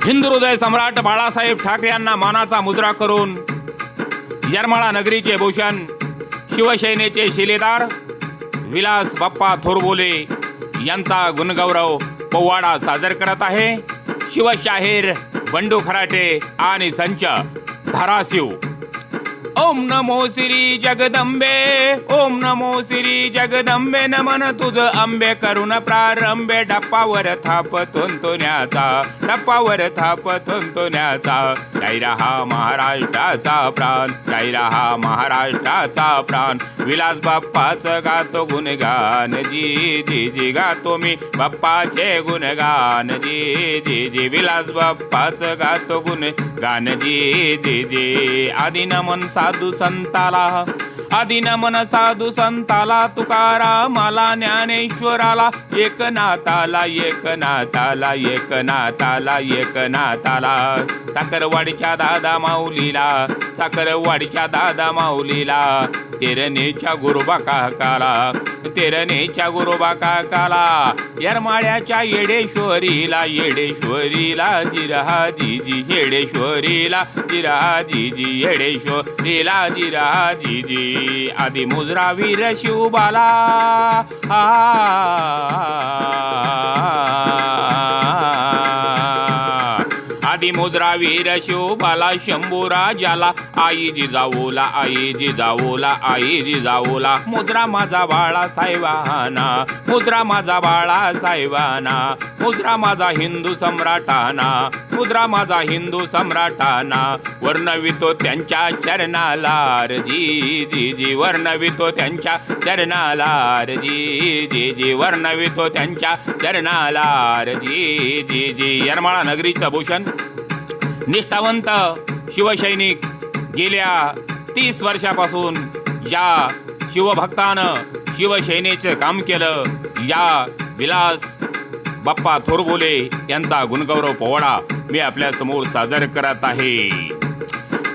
हिंदू हृदय सम्राट बाळासाहेब ठाकरे यांना मानाचा मुद्रा करून येरमाळा नगरीचे भूषण शिवसेनेचे शिलेदार विलास बाप्पा थोरबोले यांचा गुणगौरव पोवाडा सादर करत आहे शिवशाहीर बंडू खराटे आणि संच धाराशिव। ओम नमो श्री जगदंबे, ओम नमो श्री जगदंबे, नमन तुझ अंबे, करुण प्रारंभे, डप्पावर थाप तुंतुण्याचा, डप्पावर थाप तुंतुण्याचा, जय रहा महाराष्ट्राचा प्राण, जय रहा महाराष्ट्राचा प्राण। विलास बाप्पाचं गातो गुणगान, जी जी जी गातो मी बाप्पाचे गुणगान, जी जी जी विलास बाप्पाचं गातो गुणगान, जी जी जी। आदि नमन साधू संताला, आदि नमन साधू संताला, तुकारामाला ज्ञानेश्वराला, एकनाथाला एकनाथाला एकनाथाला एकनाथाला। साखरवाडीच्या दादा माऊलीला, साखरवाडीच्या दादा माऊलीला, तेरणेच्या गुरुबा काकाला, तेरणेच्या गुरुबा काकाला, येरमाळ्याच्या येडेश्वरीला, येडेश्वरीला जिरहा जीजी, येडेश्वरीला जिरहा जीजी, येडेश्वरीला जिरहा जीजी। आदि मुजरा वीर शिवबाला, आदि मुद्रा वीर शिवबाला, शंभू राजाला, आई जिजाऊला, आई जिजाऊला, आई जिजाऊला। मुद्रा माझा बाळा साहेबाना, मुद्रा माझा बाळा साहेबाना, मुद्रा माझा हिंदू सम्राटाना, मुद्रा माझा हिंदू सम्राटाना। वर्णवितो त्यांच्या चरणाला, जी जी जी वर्णवितो त्यांच्या चरणाला, जी जी जी वर्णवितो त्यांच्या चरणाला, जी जी जी। येरमाळा नगरीचं भूषण निष्ठावंत शिवसैनिक गेल्या 30 वर्षापासून या शिवभक्तानं शिवसेनेचं काम केलं, या विलास बाप्पा थोरबोले यांचा गुणगौरव पोवाडा मी आपल्या समोर सादर करत आहे।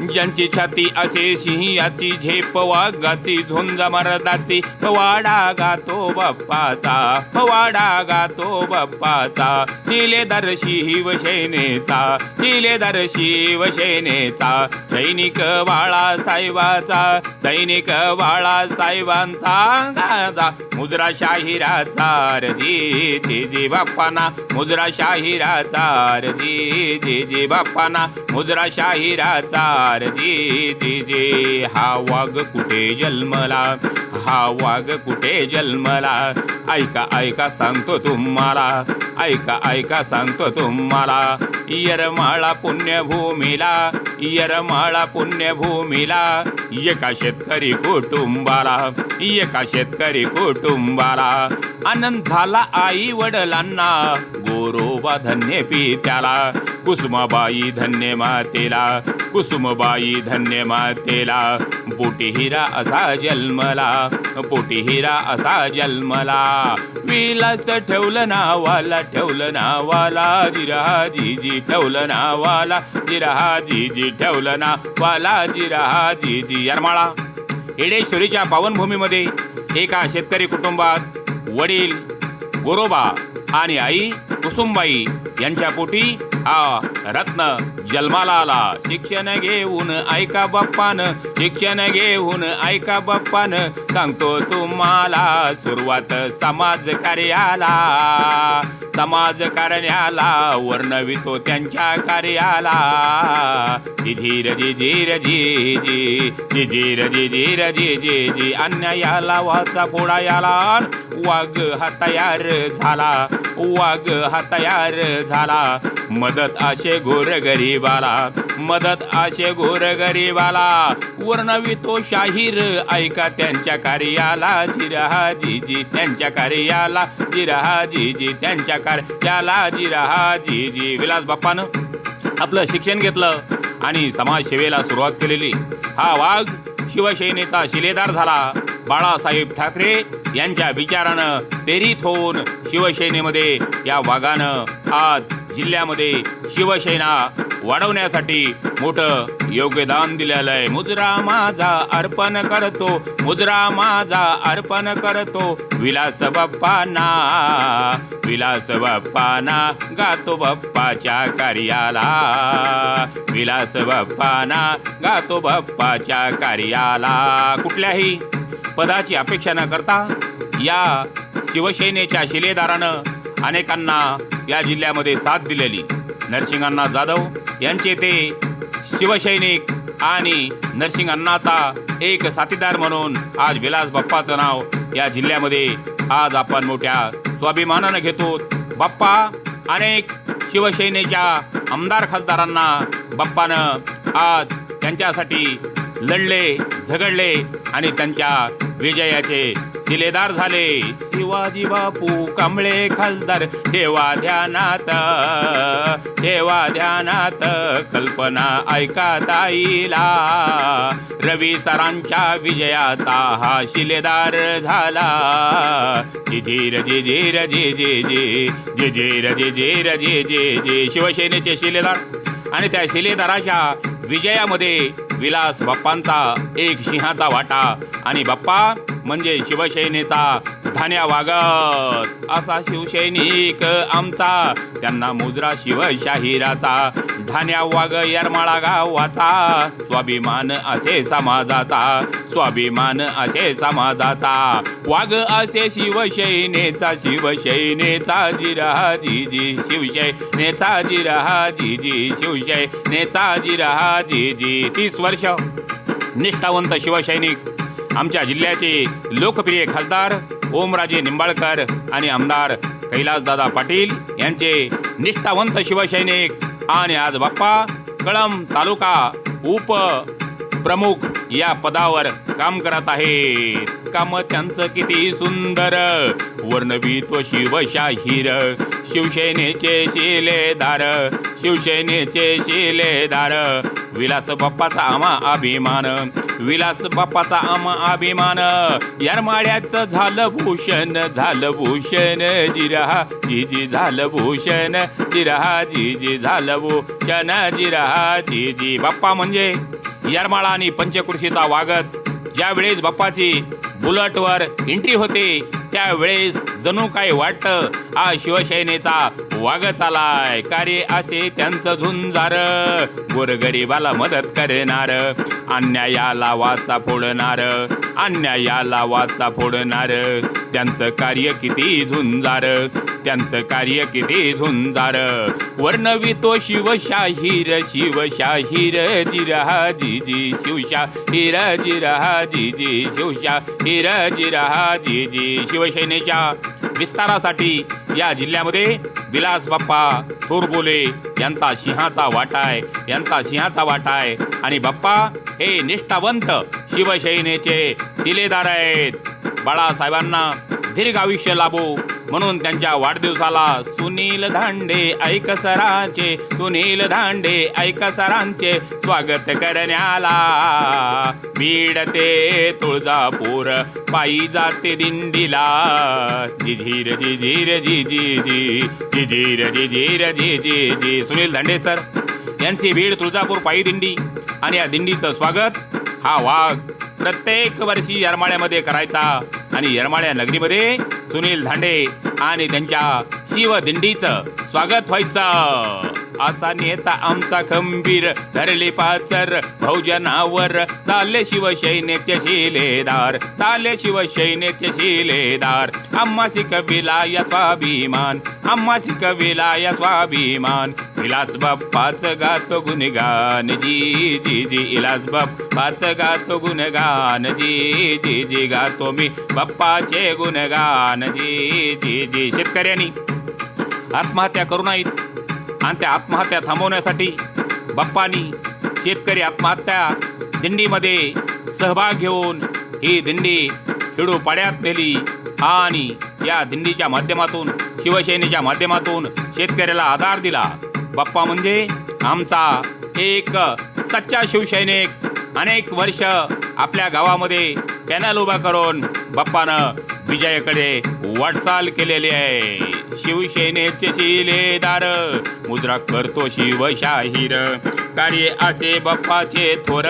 ज्यांची छाती असे सिंहाची, झेप वाघाची, झुंज मर्दाची, पवाडा गातो बाप्पाचा, पवाडा गातो बाप्पाचा। शिलेदार शिवसेनेचा, शिलेदार शिवसेनेचा, सैनिक बाळासाहेबाचा, सैनिक बाळासाहेबांचा गाजा मुजरा शाहिराचा, जी जी जी बाप्पाना मुजरा शाहिराचा, जी जी जी बाप्पाना मुजरा शाहिराचा, जी जी जी। हा वाघ कुठे जन्मला, हा वाघ कुठे जन्मला, ऐका ऐका सांगतो तुम्हाला, ऐका ऐका सांगतो तुम्हाला। येरमाळा पुण्यभूमीला, येरमाळा पुण्यभूमीला, एका शेतकरी कुटुंबाला, एका शेतकरी कुटुंबाला आनंद झाला आई वडिलांना, गोरोबा धन्य पित्याला, कुसुमाबाई धन्य मातेला, कुसुमबाई धन्य मातेला। पोटी हिरा असा जन्मला, पोटी हिरा असा जन्मला, विलास ठेवलं नावाला, ठेवलं नावाला, जिरहा जीजी ठेवलं नावाला, जिरहा जीजी ठेवलं नावाला, जिरहा जीजी। येरमाळा येडेश्वरीच्या पावनभूमीमध्ये एका शेतकरी कुटुंबात वडील गोरोबा आणि आई कुसुमबाई यांच्या पोटी हा रत्न जन्माला आला। शिक्षण घेऊन ऐका बाप्पानं, शिक्षण घेऊन ऐका बाप्पानं, सांगतो तुम्हाला सुरुवात समाज कार्याला, समाज कार्याला, वर्णवितो त्यांच्या कार्याला, जिधीर जिधीर जी जी, जिधीर जिधीर जी जी जी। अन्यायाला वाचा फोडायाला, वाघ हा तयार झाला, वाघ हा तयार झाला, मदत आशे गोर गरीबाला, मदत आशे गोर गरीबाला, वर्णवितो शाहीर ऐका त्यांच्या कार्याला, जिरहा जीजी त्यांच्या कार्याला, जिरहा जीजी त्यांच्या कार्याला, जिरहा जीजी। विलास बाप्पानं आपलं शिक्षण घेतलं आणि समाजसेवेला सुरुवात केलेली हा वाघ शिवसेनेचा शिलेदार झाला। बाळासाहेब ठाकरे यांच्या विचारानं प्रेरित होऊन शिवसेनेमध्ये या वाघानं आज जिल्ह्यामध्ये शिवसेना वाढवण्यासाठी मोठं योगदान दिलेलं आहे. मुजरा माझा अर्पण करतो, मुजरा माझा अर्पण करतो, विलास बाप्पांना, विलास बाप्पांना, गातो बाप्पाच्या कार्याला, विलास बाप्पांना, गातो बाप्पाच्या कार्याला. कुठल्याही पदाची अपेक्षा न करता या शिवसेनेच्या शिलेदारानं अनेकांना या जिल्ह्यामध्ये साथ दिलेली. नरसिंहअण्णा जाधव यांचे ते शिवसैनिक आणि नरसिंहअण्णाचा एक साथीदार म्हणून आज विलास बाप्पाचं नाव या जिल्ह्यामध्ये आज आपण मोठ्या स्वाभिमानानं घेतो. बाप्पा अनेक शिवसेनेच्या आमदार खासदारांना बाप्पानं आज त्यांच्यासाठी लढले, झगडले आणि त्यांच्या विजयाचे शिलेदार झाले. शिवाजी बापू कांबळे खासदार, ठेवा ध्यानात, ठेवा ध्यानात, कल्पना ऐका ताईला, रवी सरांच्या विजयाचा हा शिलेदार झाला. जिजीर जिजीर जी जी जी, जिजीर जिजीर जी जी जी. शिवसेनेचे शिलेदार आणि त्या शिलेदाराच्या विजयामध्ये विलास बाप्पांचा एक सिंहाचा वाटा आणि बाप्पा म्हणजे शिवसेनेचा धान्या वागत असा शिवसैनिक आमचा. त्यांना मुजरा शिवशाहिराचा, धान्या वाग येरमाळा गावाचा, स्वाभिमान असे समाजाचा, स्वाभिमान असे समाजाचा, वाग असे शिवसेनेचा, शिवसेनेचा जिरा जीजी, शिवसेनेचा जिरा जीजी, शिवसेनेचा जिरा जीजी. 30 वर्ष निष्ठावंत शिवसैनिक आमच्या जिल्ह्याचे लोकप्रिय खासदार ओमराजे निंबाळकर आणि आमदार कैलासदादा पाटील यांचे निष्ठावंत शिवसैनिक आणि आज बाप्पा कळंब तालुका उप प्रमुख या पदावर काम करत आहेत. काम त्यांचं किती सुंदर, वर्णवितो शिवशाहीर, शिवसेनेचे शिलेदार, शिवसेनेचे शिलेदार, विलास बाप्पाचा आम्हा अभिमान, विलास बाप्पाचा आम्हा अभिमान. येरमाळ्याचं झालं भूषण, झालं भूषण, जिरा जीजी झालं भूषण, जिरा जीजी झालं भूषण, जिरा जीजी. बाप्पा म्हणजे येरमाळा आणि पंचकृषीचा वागच. ज्या वेळेस बाप्पाची बुलेटवर एंट्री होते त्यावेळेस जणू काय वाटतं हा शिवसेनेचा वागच आलाय. कार्य असे त्यांचं झुंजार, गोरगरिबाला मदत करणार, अन्यायाला वाचा फोडणार, अन्यायाला वाचा फोडणार. त्यांचं कार्य किती झुंजार, त्यांचं कार्य किती झुंजार. वर्णवितो शिवशाहीर, शिवशाहीर, जिरा जीजी, शिवशाहीर, जिरा जीजी, शिवशाहीर, जिरा जीजी. शिवसेनेच्या विस्तारासाठी या जिल्ह्यामध्ये विलास बाप्पा थोरबोले यांचा सिंहाचा वाटा आहे, यांचा सिंहाचा वाटा आहे. आणि बाप्पा हे निष्ठावंत शिवसेनेचे शिलेदार आहेत. बाळासाहेबांना दीर्घ आयुष्य लाभो म्हणून त्यांच्या वाढदिवसाला सुनील धांडे ऐक सरांचे, सुनील धांडे ऐक सरांचे स्वागत करण्याला बीड ते तुळजापूर पायी जाते दिंडीला. जिझीर जिझीर जी जी जी, जिझीर जिझीर जी जी जी. सुनील धांडे सर यांची बीड तुळजापूर पायी दिंडी आणि या दिंडीचं स्वागत हा वाघ प्रत्येक वर्षी येरमाळ्यामध्ये करायचा आणि येरमाळ्या नगरीमध्ये सुनील धांडे आणि त्यांच्या शिवदिंडीचं स्वागत व्हायचं. असा नेता आमचा खंबीर, धरले पाचर बहुजनावर, चालले शिवसेनेचे शिलेदार, चालले शिवसेनेचे शिलेदार. आम्हासी कविला या स्वाभिमान, आम्हासी कविला या स्वाभिमान. विलास बाप्पाचं गातो गुणगान जी जी जी, विलास बाप्पाचं गातो गुणगान जी जी जी, गातो मी बाप्पाचे गुणगान जी जी जी. शेतकऱ्यांनी आत्महत्या करू नयेत आणि त्या आत्महत्या थांबवण्यासाठी बाप्पानी शेतकरी आत्महत्या दिंडीमध्ये सहभाग घेऊन ही दिंडी खेडोपाड्यात नेली आणि या दिंडीच्या माध्यमातून, शिवसेनेच्या माध्यमातून शेतकऱ्याला आधार दिला. बाप्पा म्हणजे आमचा एक सच्चा शिवसैनिक. अनेक वर्ष आपल्या गावामध्ये पॅनल उभा करून बाप्पानं विजयाकडे वाटचाल केलेली आहे. शिवसेनेचे शिलेदार मुद्रा करतो शिवशाहीर कार्य असे बाप्पाचे थोर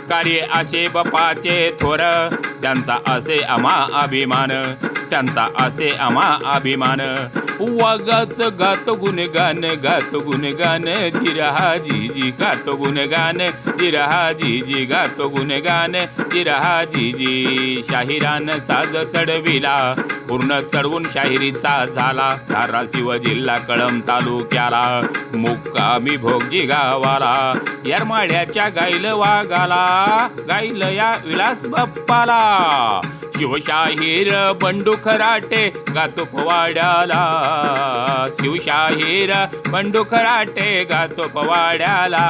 कार्य असे बाप्पाचे थोर त्यांचा असे आम्हा अभिमान त्यांचा असे आम्हा अभिमान वागाच गातो गुणगान जिरहा जीजी गातो गुणगान जिरहा जीजी गातो गुणगान जिरहा जीजी शाहिरान साज चढविला पूर्ण चढवून शाहिरीचा झाला धाराशिव जिल्हा कळंब तालुक्याला मुक्कामी भोगजी गावाला येरमाळ्याच्या गाईल वाघाला गाईल या विलास बाप्पाला शिवशाहीर बंडू खराटे गातो पवाड्याला शिवशाहीर बंडू खराटे गातो पवाड्याला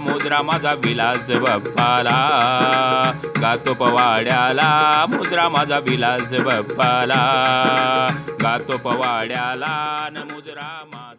मुद्रा माझा विलास बाप्पाला गातो पवाड्याला मुद्रा माझा विलास बाप्पाला गातो पवाड्याला न मुद्रा माझा